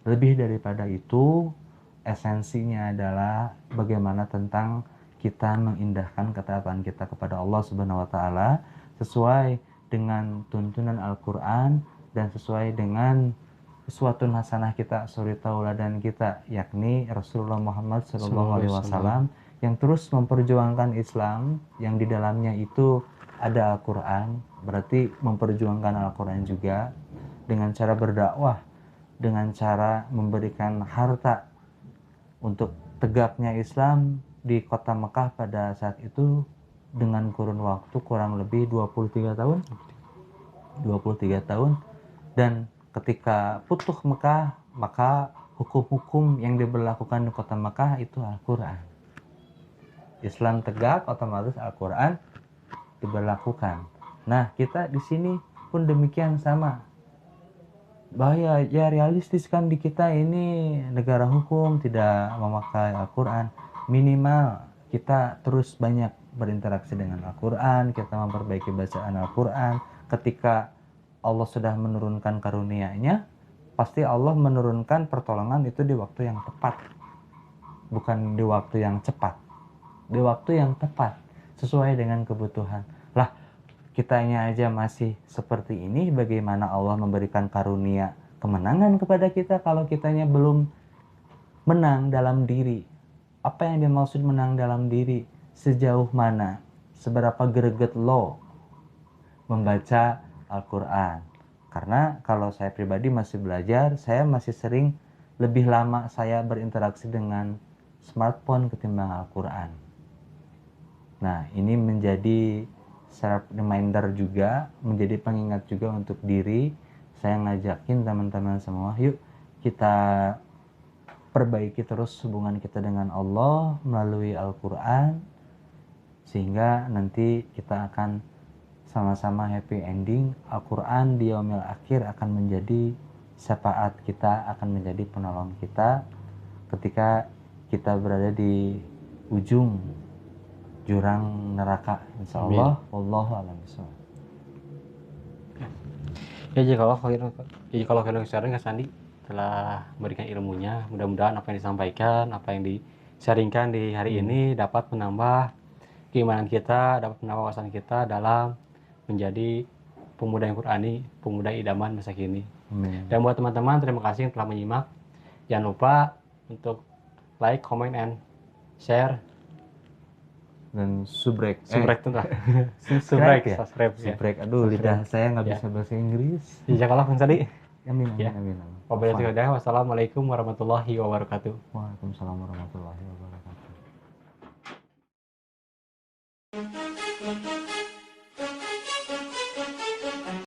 Lebih daripada itu, esensinya adalah bagaimana tentang kita mengindahkan ketaatan kita kepada Allah Subhanahu wa taala sesuai dengan tuntunan Al-Qur'an dan sesuai dengan uswatun hasanah kita, suri tauladan kita, yakni Rasulullah Muhammad SAW yang terus memperjuangkan Islam, yang di dalamnya itu ada Al-Qur'an, berarti memperjuangkan Al-Qur'an juga dengan cara berdakwah, dengan cara memberikan harta untuk tegaknya Islam di kota Mekah pada saat itu dengan kurun waktu kurang lebih 23 tahun. 23 tahun, dan ketika putuh Mekah, maka hukum-hukum yang diberlakukan di kota Mekah itu Al-Quran. Islam tegak, otomatis Al-Quran diberlakukan. Nah, kita di sini pun demikian sama. Bahwa ya realistis kan di kita ini negara hukum, tidak memakai Al-Quran. Minimal kita terus banyak berinteraksi dengan Al-Quran, kita memperbaiki bacaan Al-Quran. Ketika Allah sudah menurunkan karunia-Nya, pasti Allah menurunkan pertolongan itu di waktu yang tepat, bukan di waktu yang cepat, di waktu yang tepat sesuai dengan kebutuhan. Lah, kitanya aja masih seperti ini, bagaimana Allah memberikan karunia kemenangan kepada kita kalau kitanya belum menang dalam diri? Apa yang dimaksud menang dalam diri? Sejauh mana? Seberapa greget lo membaca Al-Quran? Karena kalau saya pribadi masih belajar, saya masih sering lebih lama saya berinteraksi dengan smartphone ketimbang Al-Quran. Nah, ini menjadi self reminder juga, menjadi pengingat juga untuk diri. Saya ngajakin teman-teman semua, yuk kita perbaiki terus hubungan kita dengan Allah melalui Al-Quran, sehingga nanti kita akan sama-sama happy ending. Al-Quran di yaumil akhir akan menjadi syafaat kita, akan menjadi penolong kita ketika kita berada di ujung jurang neraka, insya Allah. Wallahu a'lam bishawab. Ya, kalau kalian sharing Kak Sandi telah memberikan ilmunya, mudah-mudahan apa yang disampaikan, apa yang di-sharingkan di hari ini dapat menambah keimanan kita, dapat menambah wawasan kita dalam menjadi pemuda yang Qurani, pemuda idaman masa kini. Dan buat teman-teman, terima kasih yang telah menyimak. Jangan lupa untuk like, comment, and share, dan subrek subscribe. Aduh, lidah saya nggak bisa bahasa Inggris. Jazakallah Kang Sandi. Amin. Wassalamualaikum warahmatullahi wabarakatuh. Waalaikumsalam warahmatullahi wabarakatuh.